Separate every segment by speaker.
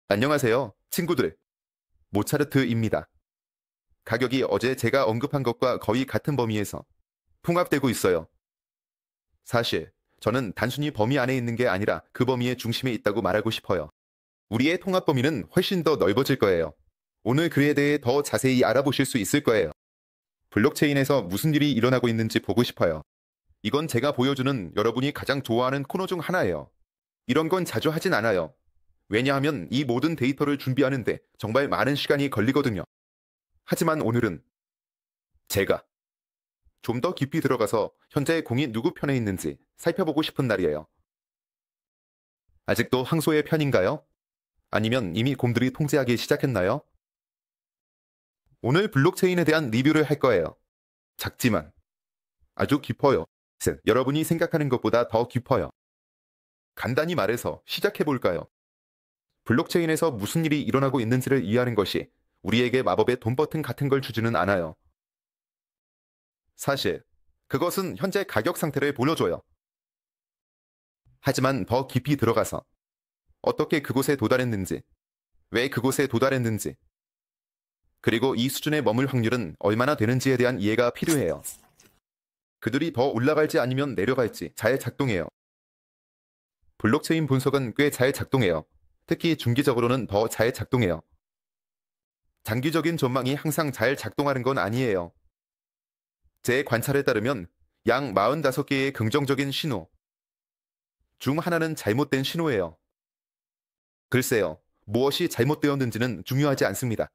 Speaker 1: 안녕하세요, 친구들. 모차르트입니다. 가격이 어제 제가 언급한 것과 거의 같은 범위에서 통합되고 있어요. 사실, 저는 단순히 범위 안에 있는 게 아니라 그 범위의 중심에 있다고 말하고 싶어요. 우리의 통합 범위는 훨씬 더 넓어질 거예요. 오늘 그에 대해 더 자세히 알아보실 수 있을 거예요. 블록체인에서 무슨 일이 일어나고 있는지 보고 싶어요. 이건 제가 보여주는 여러분이 가장 좋아하는 코너 중 하나예요. 이런 건 자주 하진 않아요. 왜냐하면 이 모든 데이터를 준비하는데 정말 많은 시간이 걸리거든요. 하지만 오늘은 제가 좀 더 깊이 들어가서 현재 공이 누구 편에 있는지 살펴보고 싶은 날이에요. 아직도 항소의 편인가요? 아니면 이미 곰들이 통제하기 시작했나요? 오늘 블록체인에 대한 리뷰를 할 거예요. 작지만 아주 깊어요. 여러분이 생각하는 것보다 더 깊어요. 간단히 말해서 시작해 볼까요? 블록체인에서 무슨 일이 일어나고 있는지를 이해하는 것이 우리에게 마법의 돈 버튼 같은 걸 주지는 않아요. 사실 그것은 현재 가격 상태를 보여줘요. 하지만 더 깊이 들어가서 어떻게 그곳에 도달했는지, 왜 그곳에 도달했는지, 그리고 이 수준에 머물 확률은 얼마나 되는지에 대한 이해가 필요해요. 그들이 더 올라갈지 아니면 내려갈지 잘 작동해요. 블록체인 분석은 꽤 잘 작동해요. 특히 중기적으로는 더 잘 작동해요. 장기적인 전망이 항상 잘 작동하는 건 아니에요. 제 관찰에 따르면 양 45개의 긍정적인 신호 중 하나는 잘못된 신호예요. 글쎄요, 무엇이 잘못되었는지는 중요하지 않습니다.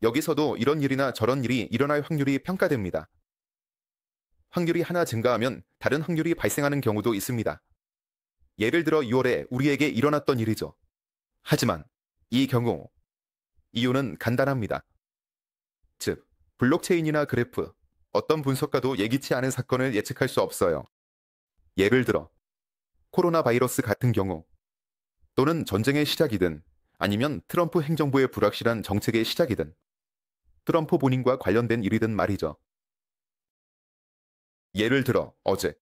Speaker 1: 여기서도 이런 일이나 저런 일이 일어날 확률이 평가됩니다. 확률이 하나 증가하면 다른 확률이 발생하는 경우도 있습니다. 예를 들어 6월에 우리에게 일어났던 일이죠. 하지만 이 경우 이유는 간단합니다. 즉, 블록체인이나 그래프, 어떤 분석가도 예기치 않은 사건을 예측할 수 없어요. 예를 들어 코로나 바이러스 같은 경우, 또는 전쟁의 시작이든 아니면 트럼프 행정부의 불확실한 정책의 시작이든 트럼프 본인과 관련된 일이든 말이죠. 예를 들어 어제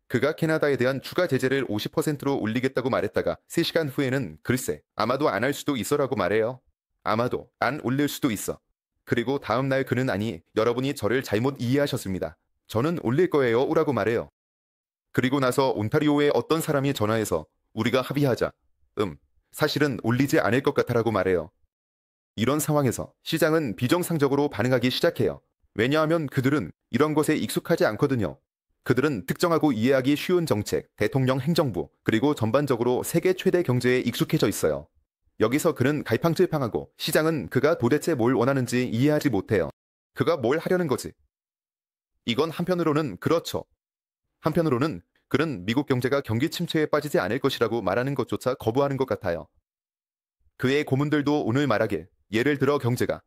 Speaker 1: 그가 캐나다에 대한 추가 제재를 50%로 올리겠다고 말했다가 3시간 후에는 글쎄 아마도 안 할 수도 있어라고 말해요. 아마도 안 올릴 수도 있어. 그리고 다음날 그는 아니 여러분이 저를 잘못 이해하셨습니다. 저는 올릴 거예요 라고 말해요. 그리고 나서 온타리오의 어떤 사람이 전화해서 우리가 합의하자. 사실은 올리지 않을 것 같아라고 말해요. 이런 상황에서 시장은 비정상적으로 반응하기 시작해요. 왜냐하면 그들은 이런 것에 익숙하지 않거든요. 그들은 특정하고 이해하기 쉬운 정책, 대통령 행정부, 그리고 전반적으로 세계 최대 경제에 익숙해져 있어요. 여기서 그는 갈팡질팡하고 시장은 그가 도대체 뭘 원하는지 이해하지 못해요. 그가 뭘 하려는 거지. 이건 한편으로는 그렇죠. 한편으로는 그는 미국 경제가 경기 침체에 빠지지 않을 것이라고 말하는 것조차 거부하는 것 같아요. 그의 고문들도 오늘 말하길, 예를 들어 경제가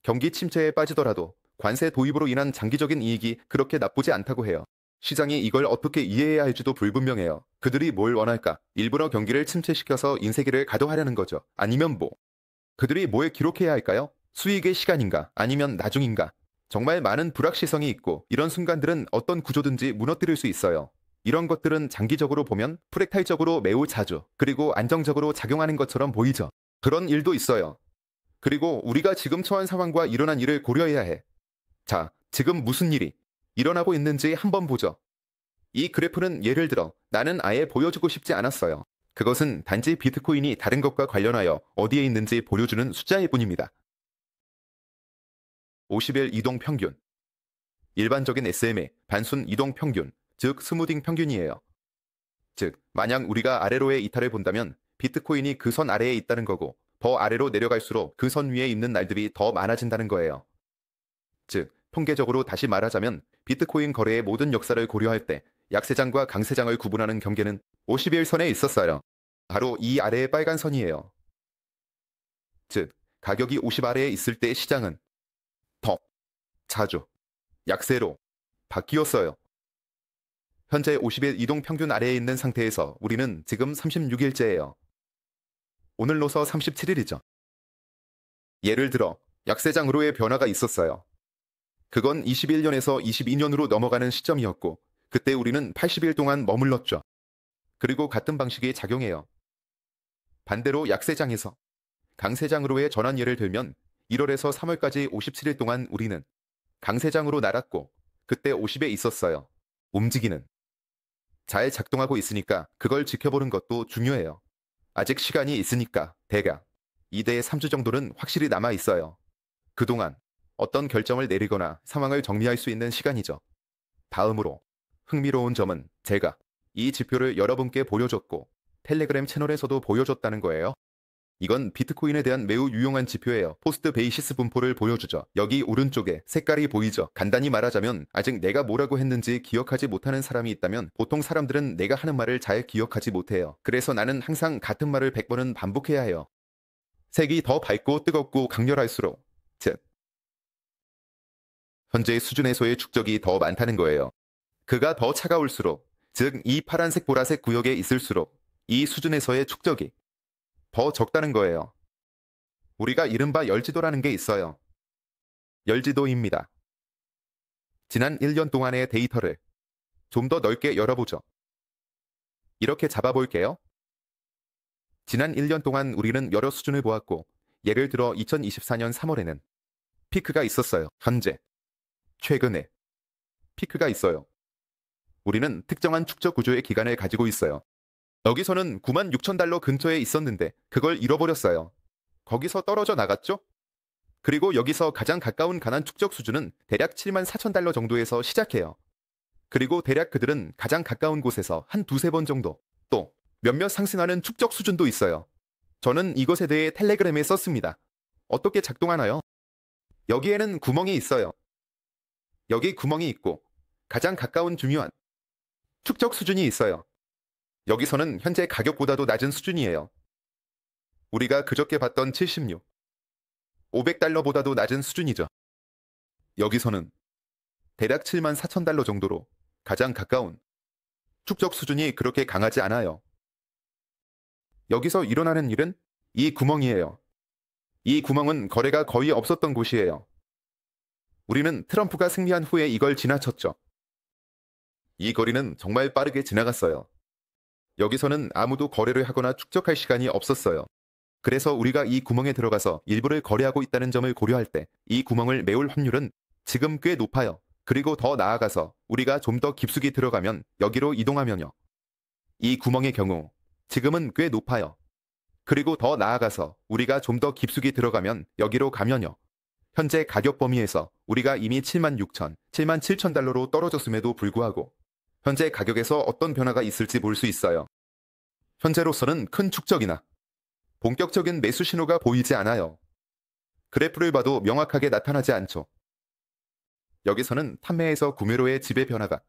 Speaker 1: 경기 침체에 빠지더라도 관세 도입으로 인한 장기적인 이익이 그렇게 나쁘지 않다고 해요. 시장이 이걸 어떻게 이해해야 할지도 불분명해요. 그들이 뭘 원할까? 일부러 경기를 침체시켜서 인세기를 가둬하려는 거죠. 아니면 뭐? 그들이 뭘 기록해야 할까요? 수익의 시간인가? 아니면 나중인가? 정말 많은 불확실성이 있고 이런 순간들은 어떤 구조든지 무너뜨릴 수 있어요. 이런 것들은 장기적으로 보면 프랙탈적으로 매우 자주 그리고 안정적으로 작용하는 것처럼 보이죠. 그런 일도 있어요. 그리고 우리가 지금 처한 상황과 일어난 일을 고려해야 해. 자, 지금 무슨 일이 일어나고 있는지 한번 보죠. 이 그래프는 예를 들어 나는 아예 보여주고 싶지 않았어요. 그것은 단지 비트코인이 다른 것과 관련하여 어디에 있는지 보여주는 숫자일 뿐입니다. 50일 이동 평균. 일반적인 SM의 반순 이동 평균, 즉 스무딩 평균이에요. 즉, 만약 우리가 아래로의 이탈을 본다면 비트코인이 그 선 아래에 있다는 거고 더 아래로 내려갈수록 그 선 위에 있는 날들이 더 많아진다는 거예요. 즉, 통계적으로 다시 말하자면 비트코인 거래의 모든 역사를 고려할 때 약세장과 강세장을 구분하는 경계는 50일 선에 있었어요. 바로 이 아래의 빨간 선이에요. 즉, 가격이 50 아래에 있을 때 시장은 더 자주 약세로 바뀌었어요. 현재 50일 이동 평균 아래에 있는 상태에서 우리는 지금 36일째예요. 오늘로서 37일이죠. 예를 들어 약세장으로의 변화가 있었어요. 그건 21년에서 22년으로 넘어가는 시점이었고 그때 우리는 80일 동안 머물렀죠. 그리고 같은 방식이 작용해요. 반대로 약세장에서 강세장으로의 전환 예를 들면 1월에서 3월까지 57일 동안 우리는 강세장으로 날았고 그때 50에 있었어요. 움직이는 잘 작동하고 있으니까 그걸 지켜보는 것도 중요해요. 아직 시간이 있으니까 대략 2대 3주 정도는 확실히 남아 있어요. 그동안 어떤 결정을 내리거나 상황을 정리할 수 있는 시간이죠. 다음으로 흥미로운 점은 제가 이 지표를 여러분께 보여줬고 텔레그램 채널에서도 보여줬다는 거예요. 이건 비트코인에 대한 매우 유용한 지표예요. 포스트 베이시스 분포를 보여주죠. 여기 오른쪽에 색깔이 보이죠. 간단히 말하자면 아직 내가 뭐라고 했는지 기억하지 못하는 사람이 있다면 보통 사람들은 내가 하는 말을 잘 기억하지 못해요. 그래서 나는 항상 같은 말을 100번은 반복해야 해요. 색이 더 밝고 뜨겁고 강렬할수록 즉 현재 수준에서의 축적이 더 많다는 거예요. 그가 더 차가울수록 즉 이 파란색 보라색 구역에 있을수록 이 수준에서의 축적이 더 적다는 거예요. 우리가 이른바 열지도라는 게 있어요. 열지도입니다. 지난 1년 동안의 데이터를 좀 더 넓게 열어보죠. 이렇게 잡아볼게요. 지난 1년 동안 우리는 여러 수준을 보았고 예를 들어 2024년 3월에는 피크가 있었어요. 현재, 최근에 피크가 있어요. 우리는 특정한 축적 구조의 기간을 가지고 있어요. 여기서는 96,000달러 근처에 있었는데 그걸 잃어버렸어요. 거기서 떨어져 나갔죠? 그리고 여기서 가장 가까운 가난 축적 수준은 대략 74,000달러 정도에서 시작해요. 그리고 대략 그들은 가장 가까운 곳에서 한 두세 번 정도 또 몇몇 상승하는 축적 수준도 있어요. 저는 이것에 대해 텔레그램에 썼습니다. 어떻게 작동하나요? 여기에는 구멍이 있어요. 여기 구멍이 있고 가장 가까운 중요한 축적 수준이 있어요. 여기서는 현재 가격보다도 낮은 수준이에요. 우리가 그저께 봤던 76, 500달러보다도 낮은 수준이죠. 여기서는 대략 74,000달러 정도로 가장 가까운 축적 수준이 그렇게 강하지 않아요. 여기서 일어나는 일은 이 구멍이에요. 이 구멍은 거래가 거의 없었던 곳이에요. 우리는 트럼프가 승리한 후에 이걸 지나쳤죠. 이 거리는 정말 빠르게 지나갔어요. 여기서는 아무도 거래를 하거나 축적할 시간이 없었어요. 그래서 우리가 이 구멍에 들어가서 일부를 거래하고 있다는 점을 고려할 때 이 구멍을 메울 확률은 지금 꽤 높아요. 그리고 더 나아가서 우리가 좀 더 깊숙이 들어가면 여기로 이동하면요. 이 구멍의 경우 지금은 꽤 높아요. 그리고 더 나아가서 우리가 좀 더 깊숙이 들어가면 여기로 가면요. 현재 가격 범위에서 우리가 이미 76,000, 77,000달러로 떨어졌음에도 불구하고 현재 가격에서 어떤 변화가 있을지 볼 수 있어요. 현재로서는 큰 축적이나 본격적인 매수 신호가 보이지 않아요. 그래프를 봐도 명확하게 나타나지 않죠. 여기서는 판매에서 구매로의 지배 변화가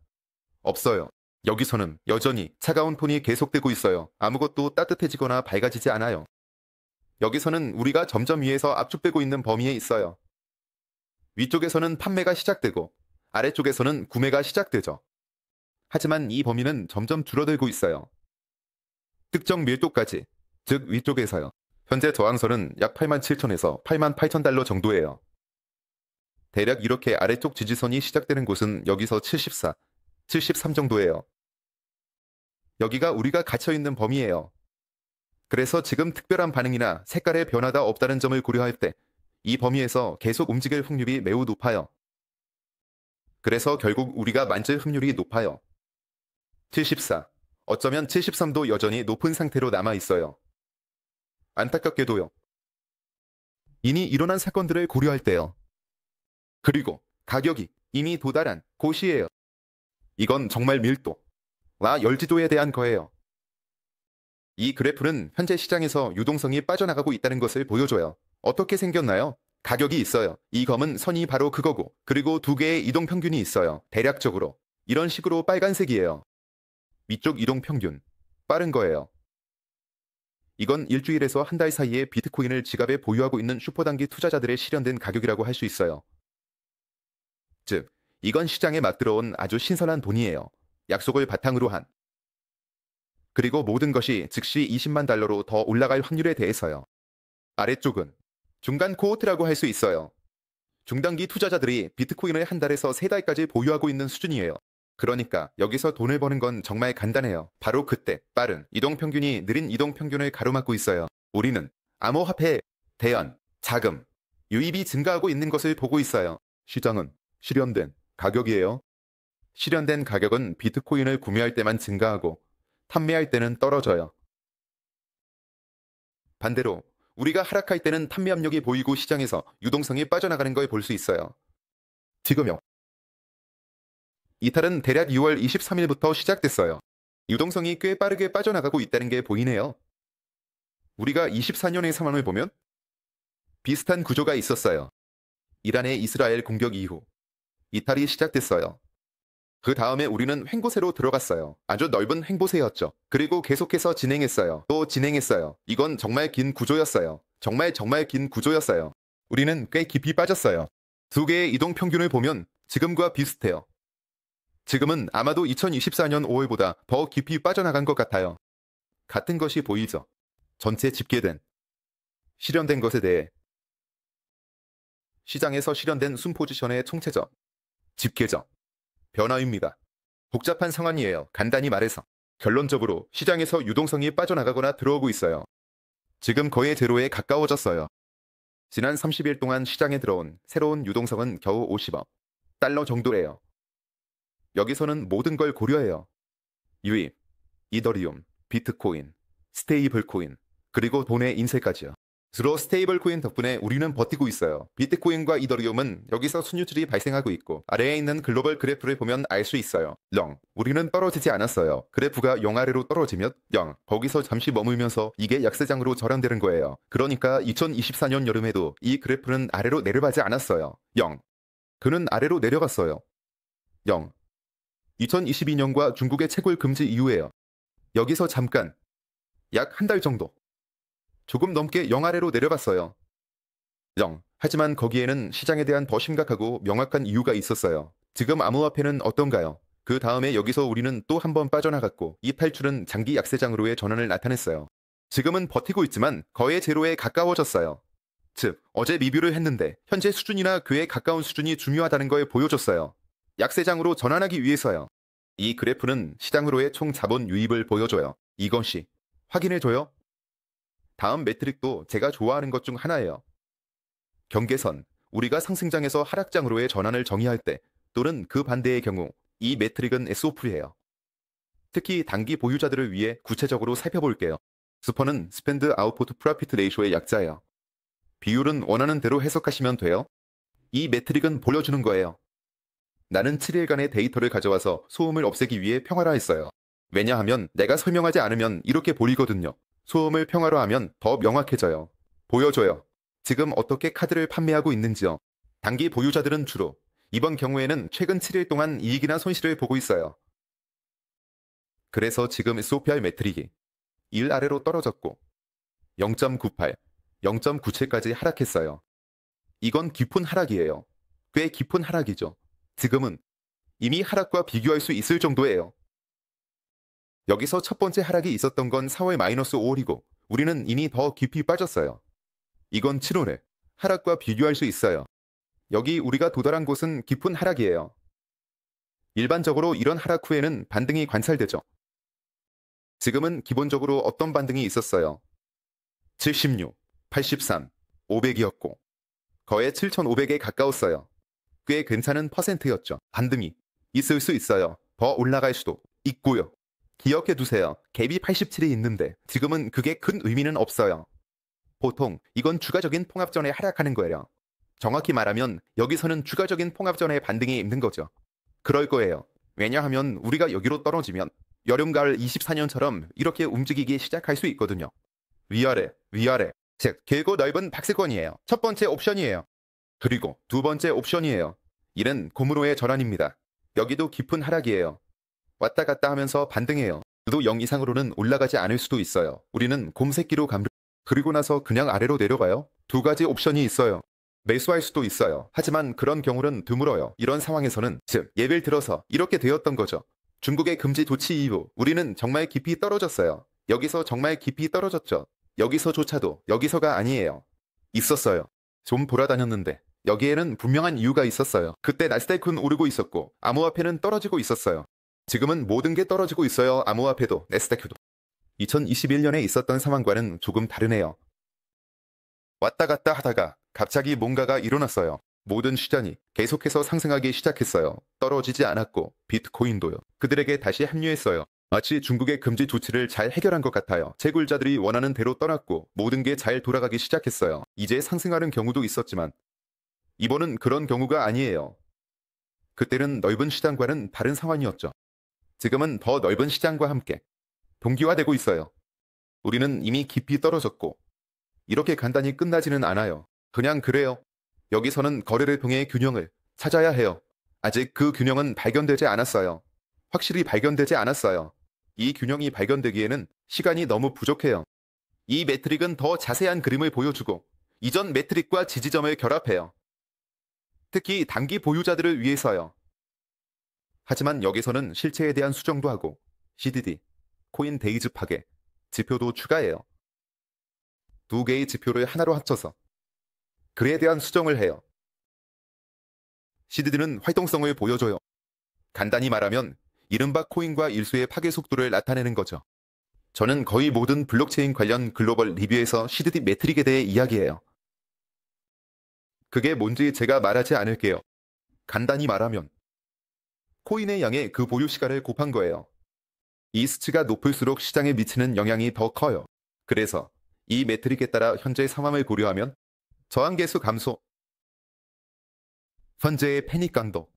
Speaker 1: 없어요. 여기서는 여전히 차가운 톤이 계속되고 있어요. 아무것도 따뜻해지거나 밝아지지 않아요. 여기서는 우리가 점점 위에서 압축되고 있는 범위에 있어요. 위쪽에서는 판매가 시작되고 아래쪽에서는 구매가 시작되죠. 하지만 이 범위는 점점 줄어들고 있어요. 특정 밀도까지, 즉 위쪽에서요. 현재 저항선은 약 87,000에서 88,000달러 정도예요. 대략 이렇게 아래쪽 지지선이 시작되는 곳은 여기서 74, 73 정도예요. 여기가 우리가 갇혀있는 범위예요. 그래서 지금 특별한 반응이나 색깔의 변화가 없다는 점을 고려할 때 이 범위에서 계속 움직일 확률이 매우 높아요. 그래서 결국 우리가 만질 확률이 높아요. 74, 어쩌면 73도 여전히 높은 상태로 남아있어요. 안타깝게도요. 이미 일어난 사건들을 고려할 때요. 그리고 가격이 이미 도달한 곳이에요. 이건 정말 밀도, 열지도에 대한 거예요. 이 그래프는 현재 시장에서 유동성이 빠져나가고 있다는 것을 보여줘요. 어떻게 생겼나요? 가격이 있어요. 이 검은 선이 바로 그거고 그리고 두 개의 이동평균이 있어요. 대략적으로 이런 식으로 빨간색이에요. 위쪽 이동평균, 빠른 거예요. 이건 일주일에서 한 달 사이에 비트코인을 지갑에 보유하고 있는 슈퍼단기 투자자들의 실현된 가격이라고 할 수 있어요. 즉, 이건 시장에 막 들어온 아주 신선한 돈이에요. 약속을 바탕으로 한. 그리고 모든 것이 즉시 20만 달러로 더 올라갈 확률에 대해서요. 아래쪽은 중간 코호트라고 할 수 있어요. 중단기 투자자들이 비트코인을 한 달에서 세 달까지 보유하고 있는 수준이에요. 그러니까 여기서 돈을 버는 건 정말 간단해요. 바로 그때 빠른 이동평균이 느린 이동평균을 가로막고 있어요. 우리는 암호화폐 대연, 자금, 유입이 증가하고 있는 것을 보고 있어요. 시장은 실현된 가격이에요. 실현된 가격은 비트코인을 구매할 때만 증가하고 판매할 때는 떨어져요. 반대로 우리가 하락할 때는 판매 압력이 보이고 시장에서 유동성이 빠져나가는 걸 볼 수 있어요. 지금요. 이탈은 대략 6월 23일부터 시작됐어요. 유동성이 꽤 빠르게 빠져나가고 있다는 게 보이네요. 우리가 24년의 상황을 보면 비슷한 구조가 있었어요. 이란의 이스라엘 공격 이후 이탈이 시작됐어요. 그 다음에 우리는 횡보세로 들어갔어요. 아주 넓은 횡보세였죠. 그리고 계속해서 진행했어요. 또 진행했어요. 이건 정말 긴 구조였어요. 정말 긴 구조였어요. 우리는 꽤 깊이 빠졌어요. 두 개의 이동 평균을 보면 지금과 비슷해요. 지금은 아마도 2024년 5월보다 더 깊이 빠져나간 것 같아요. 같은 것이 보이죠. 전체 집계된, 실현된 것에 대해 시장에서 실현된 순 포지션의 총체적, 집계적, 변화입니다. 복잡한 상황이에요. 간단히 말해서. 결론적으로 시장에서 유동성이 빠져나가거나 들어오고 있어요. 지금 거의 제로에 가까워졌어요. 지난 30일 동안 시장에 들어온 새로운 유동성은 겨우 50억 달러 정도래요. 여기서는 모든 걸 고려해요. 유입, 이더리움, 비트코인, 스테이블 코인, 그리고 돈의 인쇄까지요. 주로 스테이블 코인 덕분에 우리는 버티고 있어요. 비트코인과 이더리움은 여기서 순유출이 발생하고 있고 아래에 있는 글로벌 그래프를 보면 알 수 있어요. 0. 우리는 떨어지지 않았어요. 그래프가 0 아래로 떨어지면 0. 거기서 잠시 머물면서 이게 약세장으로 전환되는 거예요. 그러니까 2024년 여름에도 이 그래프는 아래로 내려가지 않았어요. 0. 그는 아래로 내려갔어요. 0. 2022년과 중국의 채굴 금지 이후에요. 여기서 잠깐 약 한 달 정도 조금 넘게 0 아래로 내려갔어요. 0. 하지만 거기에는 시장에 대한 더 심각하고 명확한 이유가 있었어요. 지금 암호화폐는 어떤가요? 그 다음에 여기서 우리는 또 한 번 빠져나갔고 이 탈출은 장기 약세장으로의 전환을 나타냈어요. 지금은 버티고 있지만 거의 제로에 가까워졌어요. 즉, 어제 리뷰를 했는데 현재 수준이나 그에 가까운 수준이 중요하다는 걸 보여줬어요. 약세장으로 전환하기 위해서요. 이 그래프는 시장으로의 총 자본 유입을 보여줘요. 이것이 확인해줘요. 다음 매트릭도 제가 좋아하는 것 중 하나예요. 경계선, 우리가 상승장에서 하락장으로의 전환을 정의할 때 또는 그 반대의 경우 이 매트릭은 SOP예요. 특히 단기 보유자들을 위해 구체적으로 살펴볼게요. 스퍼는 스펜드 아웃풋 프로피트 레이쇼의 약자예요. 비율은 원하는 대로 해석하시면 돼요. 이 매트릭은 보여주는 거예요. 나는 7일간의 데이터를 가져와서 소음을 없애기 위해 평화화했어요. 왜냐하면 내가 설명하지 않으면 이렇게 보이거든요. 소음을 평화로하면 더 명확해져요. 보여줘요. 지금 어떻게 카드를 판매하고 있는지요. 단기 보유자들은 주로 이번 경우에는 최근 7일 동안 이익이나 손실을 보고 있어요. 그래서 지금 SOPR 매트릭이 1 아래로 떨어졌고 0.98, 0.97까지 하락했어요. 이건 깊은 하락이에요. 꽤 깊은 하락이죠. 지금은 이미 하락과 비교할 수 있을 정도예요. 여기서 첫 번째 하락이 있었던 건 4월 -5월이고 우리는 이미 더 깊이 빠졌어요. 이건 7월에 하락과 비교할 수 있어요. 여기 우리가 도달한 곳은 깊은 하락이에요. 일반적으로 이런 하락 후에는 반등이 관찰되죠. 지금은 기본적으로 어떤 반등이 있었어요. 76, 83, 500이었고 거의 7,500에 가까웠어요. 꽤 괜찮은 퍼센트였죠. 반등이 있을 수 있어요. 더 올라갈 수도 있고요. 기억해 두세요. 갭이 87이 있는데 지금은 그게 큰 의미는 없어요. 보통 이건 추가적인 통합전에 하락하는 거예요. 정확히 말하면 여기서는 추가적인 통합전에 반등이 있는 거죠. 그럴 거예요. 왜냐하면 우리가 여기로 떨어지면 여름 가을 24년처럼 이렇게 움직이기 시작할 수 있거든요. 위아래, 위아래. 즉, 길고 넓은 박스권이에요. 첫 번째 옵션이에요. 그리고 두 번째 옵션이에요. 이는 고무로의 전환입니다. 여기도 깊은 하락이에요. 왔다 갔다 하면서 반등해요. 또 0 이상으로는 올라가지 않을 수도 있어요. 우리는 곰새끼로 그리고 나서 그냥 아래로 내려가요. 두 가지 옵션이 있어요. 매수할 수도 있어요. 하지만 그런 경우는 드물어요. 이런 상황에서는 즉 예를 들어서 이렇게 되었던 거죠. 중국의 금지 조치 이후 우리는 정말 깊이 떨어졌어요. 여기서 정말 깊이 떨어졌죠. 여기서조차도 여기서가 아니에요. 있었어요. 좀 돌아다녔는데 여기에는 분명한 이유가 있었어요. 그때 나스닥은 오르고 있었고 암호화폐는 떨어지고 있었어요. 지금은 모든 게 떨어지고 있어요. 암호화폐도 나스닥도. 2021년에 있었던 상황과는 조금 다르네요. 왔다 갔다 하다가 갑자기 뭔가가 일어났어요. 모든 시장이 계속해서 상승하기 시작했어요. 떨어지지 않았고 비트코인도요. 그들에게 다시 합류했어요. 마치 중국의 금지 조치를 잘 해결한 것 같아요. 채굴자들이 원하는 대로 떠났고 모든 게 잘 돌아가기 시작했어요. 이제 상승하는 경우도 있었지만 이번은 그런 경우가 아니에요. 그때는 넓은 시장과는 다른 상황이었죠. 지금은 더 넓은 시장과 함께 동기화되고 있어요. 우리는 이미 깊이 떨어졌고 이렇게 간단히 끝나지는 않아요. 그냥 그래요. 여기서는 거래를 통해 균형을 찾아야 해요. 아직 그 균형은 발견되지 않았어요. 확실히 발견되지 않았어요. 이 균형이 발견되기에는 시간이 너무 부족해요. 이 매트릭은 더 자세한 그림을 보여주고 이전 매트릭과 지지점을 결합해요. 특히 단기 보유자들을 위해서요. 하지만 여기서는 실체에 대한 수정도 하고 CDD, 코인 데이즈 파괴, 지표도 추가해요. 두 개의 지표를 하나로 합쳐서 글에 대한 수정을 해요. CDD는 활동성을 보여줘요. 간단히 말하면 이른바 코인과 일수의 파괴 속도를 나타내는 거죠. 저는 거의 모든 블록체인 관련 글로벌 리뷰에서 CDD 매트릭에 대해 이야기해요. 그게 뭔지 제가 말하지 않을게요. 간단히 말하면 코인의 양의 그 보유 시간을 곱한 거예요. 이 수치가 높을수록 시장에 미치는 영향이 더 커요. 그래서 이 매트릭에 따라 현재 상황을 고려하면 저항계수 감소, 현재의 패닉 강도는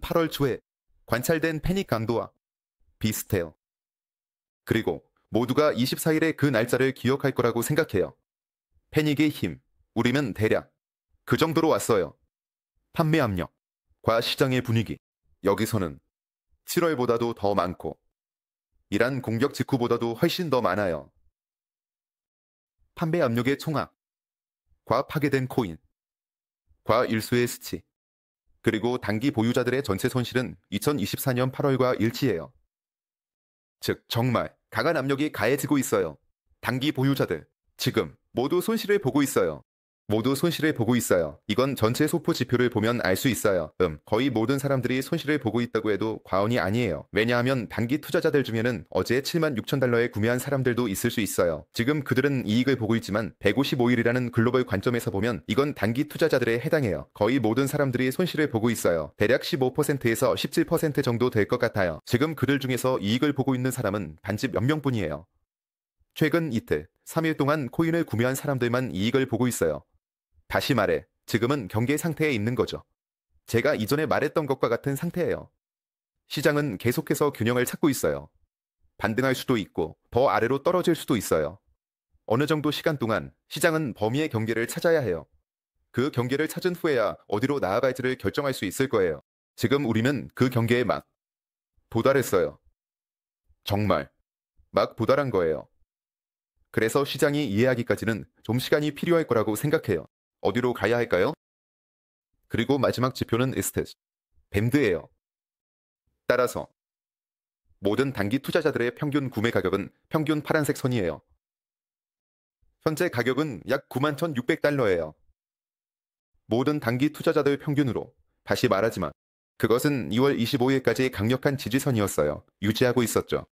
Speaker 1: 8월 초에 관찰된 패닉 강도와 비슷해요. 그리고 모두가 24일의 그 날짜를 기억할 거라고 생각해요. 패닉의 힘, 우리는 대략 그 정도로 왔어요. 판매 압력과 시장의 분위기, 여기서는 7월보다도 더 많고 이란 공격 직후보다도 훨씬 더 많아요. 판매 압력의 총합과 파괴된 코인, 과 일수의 수치, 그리고 단기 보유자들의 전체 손실은 2024년 8월과 일치해요. 즉 정말 강한 압력이 가해지고 있어요. 단기 보유자들, 지금 모두 손실을 보고 있어요. 모두 손실을 보고 있어요. 이건 전체 소포 지표를 보면 알 수 있어요. 거의 모든 사람들이 손실을 보고 있다고 해도 과언이 아니에요. 왜냐하면 단기 투자자들 중에는 어제 7만 6천 달러에 구매한 사람들도 있을 수 있어요. 지금 그들은 이익을 보고 있지만 155일이라는 글로벌 관점에서 보면 이건 단기 투자자들에 해당해요. 거의 모든 사람들이 손실을 보고 있어요. 대략 15%에서 17% 정도 될 것 같아요. 지금 그들 중에서 이익을 보고 있는 사람은 단지 몇 명뿐이에요. 최근 이틀, 3일 동안 코인을 구매한 사람들만 이익을 보고 있어요. 다시 말해, 지금은 경계 상태에 있는 거죠. 제가 이전에 말했던 것과 같은 상태예요. 시장은 계속해서 균형을 찾고 있어요. 반등할 수도 있고 더 아래로 떨어질 수도 있어요. 어느 정도 시간 동안 시장은 범위의 경계를 찾아야 해요. 그 경계를 찾은 후에야 어디로 나아갈지를 결정할 수 있을 거예요. 지금 우리는 그 경계에 막 도달했어요. 정말 막 도달한 거예요. 그래서 시장이 이해하기까지는 좀 시간이 필요할 거라고 생각해요. 어디로 가야 할까요? 그리고 마지막 지표는 에스테스, 밴드예요. 따라서 모든 단기 투자자들의 평균 구매 가격은 평균 파란색 선이에요. 현재 가격은 약 91,600달러예요. 모든 단기 투자자들 평균으로, 다시 말하지만 그것은 2월 25일까지 강력한 지지선이었어요. 유지하고 있었죠.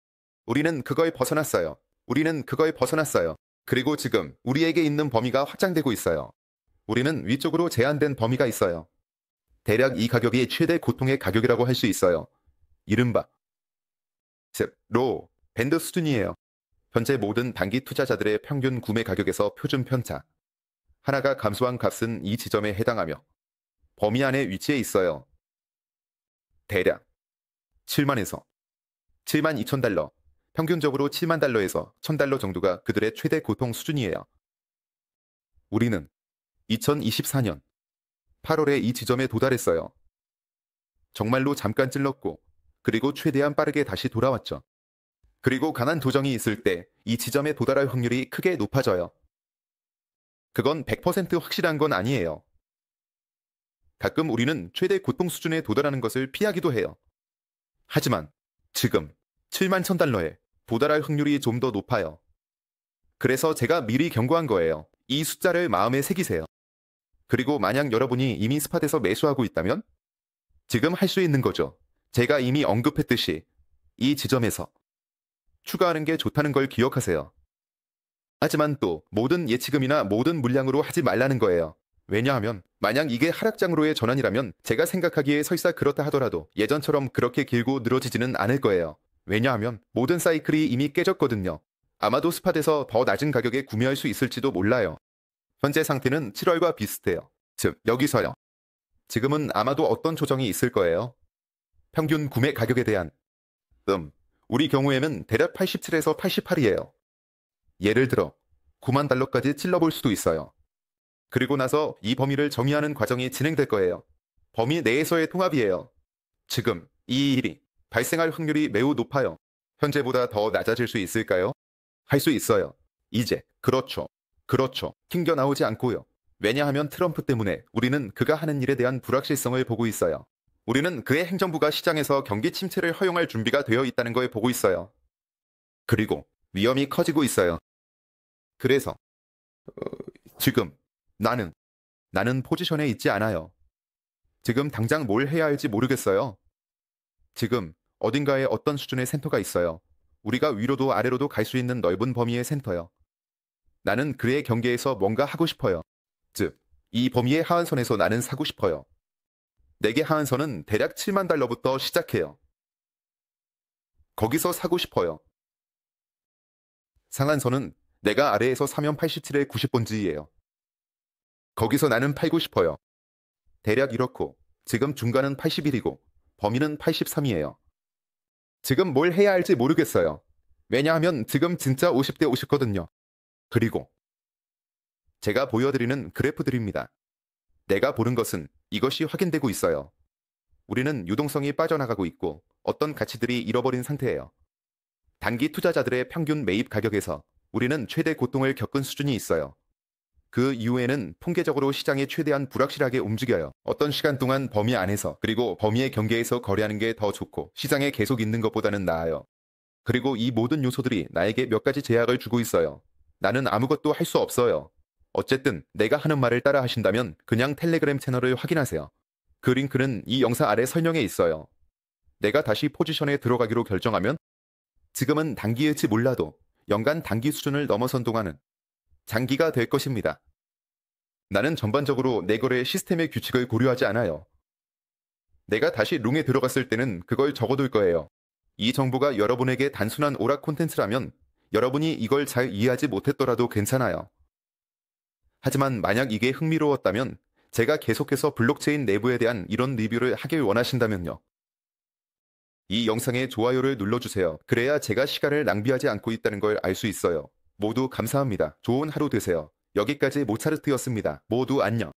Speaker 1: 우리는 그걸 벗어났어요. 우리는 그걸 벗어났어요. 그리고 지금 우리에게 있는 범위가 확장되고 있어요. 우리는 위쪽으로 제한된 범위가 있어요. 대략 이 가격이 최대 고통의 가격이라고 할 수 있어요. 이른바 로 밴드 수준이에요. 현재 모든 단기 투자자들의 평균 구매 가격에서 표준 편차 하나가 감소한 값은 이 지점에 해당하며 범위 안에 위치해 있어요. 대략 7만에서 7만 2천 달러, 평균적으로 7만 달러에서 1,000달러 정도가 그들의 최대 고통 수준이에요. 우리는 2024년 8월에 이 지점에 도달했어요. 정말로 잠깐 찔렀고 그리고 최대한 빠르게 다시 돌아왔죠. 그리고 강한 조정이 있을 때 이 지점에 도달할 확률이 크게 높아져요. 그건 100% 확실한 건 아니에요. 가끔 우리는 최대 고통 수준에 도달하는 것을 피하기도 해요. 하지만 지금 7만 1,000달러에 도달할 확률이 좀 더 높아요. 그래서 제가 미리 경고한 거예요. 이 숫자를 마음에 새기세요. 그리고 만약 여러분이 이미 스팟에서 매수하고 있다면 지금 할 수 있는 거죠. 제가 이미 언급했듯이 이 지점에서 추가하는 게 좋다는 걸 기억하세요. 하지만 또 모든 예치금이나 모든 물량으로 하지 말라는 거예요. 왜냐하면 만약 이게 하락장으로의 전환이라면 제가 생각하기에 설사 그렇다 하더라도 예전처럼 그렇게 길고 늘어지지는 않을 거예요. 왜냐하면 모든 사이클이 이미 깨졌거든요. 아마도 스팟에서 더 낮은 가격에 구매할 수 있을지도 몰라요. 현재 상태는 7월과 비슷해요. 즉 여기서요. 지금은 아마도 어떤 조정이 있을 거예요. 평균 구매 가격에 대한 우리 경우에는 대략 87에서 88이에요. 예를 들어 9만 달러까지 찔러볼 수도 있어요. 그리고 나서 이 범위를 정의하는 과정이 진행될 거예요. 범위 내에서의 통합이에요. 지금 이 일이 발생할 확률이 매우 높아요. 현재보다 더 낮아질 수 있을까요? 할 수 있어요. 이제 그렇죠. 튕겨나오지 않고요. 왜냐하면 트럼프 때문에 우리는 그가 하는 일에 대한 불확실성을 보고 있어요. 우리는 그의 행정부가 시장에서 경기 침체를 허용할 준비가 되어 있다는 걸 보고 있어요. 그리고 위험이 커지고 있어요. 그래서 지금 나는 포지션에 있지 않아요. 지금 당장 뭘 해야 할지 모르겠어요. 지금 어딘가에 어떤 수준의 센터가 있어요. 우리가 위로도 아래로도 갈 수 있는 넓은 범위의 센터요. 나는 그의 경계에서 뭔가 하고 싶어요. 즉, 이 범위의 하한선에서 나는 사고 싶어요. 내게 하한선은 대략 7만 달러부터 시작해요. 거기서 사고 싶어요. 상한선은 내가 아래에서 사면 87에 90번지예요. 거기서 나는 팔고 싶어요. 대략 이렇고 지금 중간은 81이고 범위는 83이에요. 지금 뭘 해야 할지 모르겠어요. 왜냐하면 지금 진짜 50대 50거든요. 그리고 제가 보여드리는 그래프들입니다. 내가 보는 것은 이것이 확인되고 있어요. 우리는 유동성이 빠져나가고 있고 어떤 가치들이 잃어버린 상태예요. 단기 투자자들의 평균 매입 가격에서 우리는 최대 고통을 겪은 수준이 있어요. 그 이후에는 통계적으로 시장이 최대한 불확실하게 움직여요. 어떤 시간 동안 범위 안에서 그리고 범위의 경계에서 거래하는 게 더 좋고 시장에 계속 있는 것보다는 나아요. 그리고 이 모든 요소들이 나에게 몇 가지 제약을 주고 있어요. 나는 아무것도 할 수 없어요. 어쨌든 내가 하는 말을 따라 하신다면 그냥 텔레그램 채널을 확인하세요. 그 링크는 이 영상 아래 설명에 있어요. 내가 다시 포지션에 들어가기로 결정하면 지금은 단기일지 몰라도 연간 단기 수준을 넘어선 동안은 장기가 될 것입니다. 나는 전반적으로 내 거래 시스템의 규칙을 고려하지 않아요. 내가 다시 롱에 들어갔을 때는 그걸 적어둘 거예요. 이 정보가 여러분에게 단순한 오락 콘텐츠라면 여러분이 이걸 잘 이해하지 못했더라도 괜찮아요. 하지만 만약 이게 흥미로웠다면 제가 계속해서 블록체인 내부에 대한 이런 리뷰를 하길 원하신다면요. 이 영상에 좋아요를 눌러주세요. 그래야 제가 시간을 낭비하지 않고 있다는 걸 알 수 있어요. 모두 감사합니다. 좋은 하루 되세요. 여기까지 모차르트였습니다. 모두 안녕.